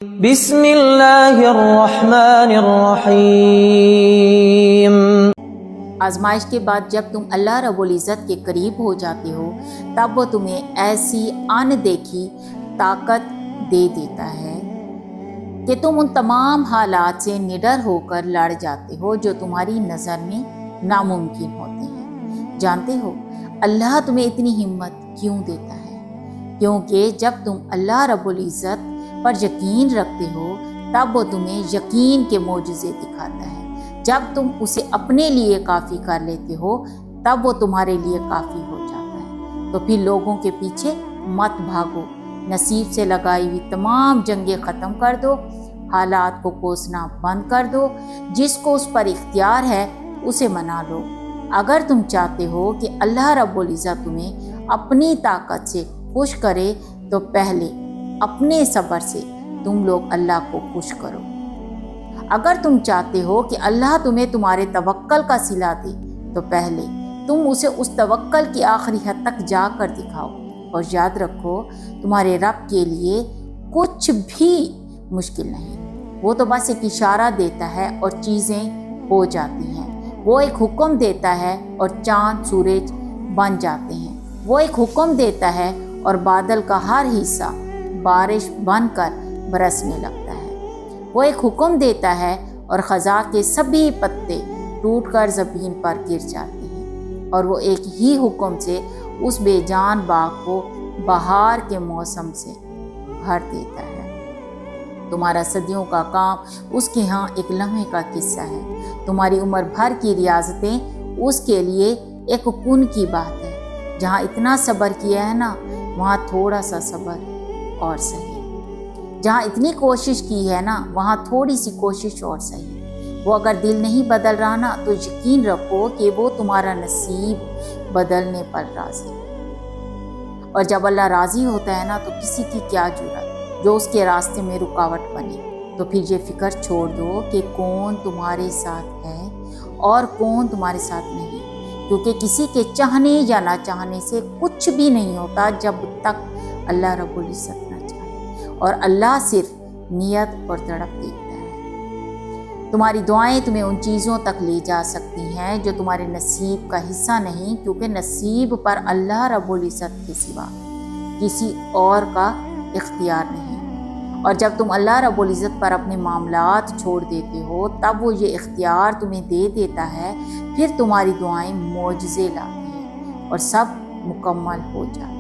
بسم اللہ الرحمن الرحیم۔ آزمائش کے بعد جب تم اللہ رب العزت کے قریب ہو جاتے ہو تب وہ تمہیں ایسی ان دیکھی طاقت دے دیتا ہے کہ تم ان تمام حالات سے نڈر ہو کر لڑ جاتے ہو جو تمہاری نظر میں ناممکن ہوتے ہیں۔ جانتے ہو اللہ تمہیں اتنی ہمت کیوں دیتا ہے؟ کیونکہ جب تم اللہ رب العزت پر یقین رکھتے ہو تب وہ تمہیں یقین کے معجزے دکھاتا ہے۔ جب تم اسے اپنے لیے کافی کر لیتے ہو تب وہ تمہارے لیے کافی ہو جاتا ہے۔ تو پھر لوگوں کے پیچھے مت بھاگو، نصیب سے لگائی ہوئی تمام جنگیں ختم کر دو، حالات کو کوسنا بند کر دو، جس کو اس پر اختیار ہے اسے منا لو۔ اگر تم چاہتے ہو کہ اللہ رب العزت تمہیں اپنی طاقت سے خوش کرے تو پہلے اپنے صبر سے تم لوگ اللہ کو خوش کرو۔ اگر تم چاہتے ہو کہ اللہ تمہیں تمہارے توکل کا صلہ دے تو پہلے تم اسے اس توکل کی آخری حد تک جا کر دکھاؤ، اور یاد رکھو تمہارے رب کے لیے کچھ بھی مشکل نہیں۔ وہ تو بس ایک اشارہ دیتا ہے اور چیزیں ہو جاتی ہیں۔ وہ ایک حکم دیتا ہے اور چاند سورج بن جاتے ہیں۔ وہ ایک حکم دیتا ہے اور بادل کا ہر حصہ بارش بن کر برسنے لگتا ہے۔ وہ ایک حکم دیتا ہے اور خزاں کے سبھی پتے ٹوٹ کر زمین پر گر جاتے ہیں، اور وہ ایک ہی حکم سے اس بے جان باغ کو بہار کے موسم سے بھر دیتا ہے۔ تمہارا صدیوں کا کام اس کے ہاں ایک لمحے کا قصہ ہے۔ تمہاری عمر بھر کی ریاضتیں اس کے لیے ایک کن کی بات ہے۔ جہاں اتنا صبر کیا ہے نا وہاں تھوڑا سا صبر اور صحیح۔ جہاں اتنی کوشش کی ہے نا وہاں تھوڑی سی کوشش اور صحیح۔ وہ اگر دل نہیں بدل رہا نا تو یقین رکھو کہ وہ تمہارا نصیب بدلنے پر راضی ہے۔ اور جب اللہ راضی ہوتا ہے نا تو کسی کی کیا جرأت جو اس کے راستے میں رکاوٹ بنے۔ تو پھر یہ فکر چھوڑ دو کہ کون تمہارے ساتھ ہے اور کون تمہارے ساتھ نہیں، کیونکہ کسی کے چاہنے یا نہ چاہنے سے کچھ بھی نہیں ہوتا جب تک اللہ رب العزت نہ چاہے، اور اللہ صرف نیت اور تڑپ دیکھتا ہے۔ تمہاری دعائیں تمہیں ان چیزوں تک لے جا سکتی ہیں جو تمہارے نصیب کا حصہ نہیں، کیونکہ نصیب پر اللہ رب العزت کے سوا کسی اور کا اختیار نہیں۔ اور جب تم اللہ رب العزت پر اپنے معاملات چھوڑ دیتے ہو تب وہ یہ اختیار تمہیں دے دیتا ہے، پھر تمہاری دعائیں معجزے لاتی ہیں اور سب مکمل ہو جاتا ہے۔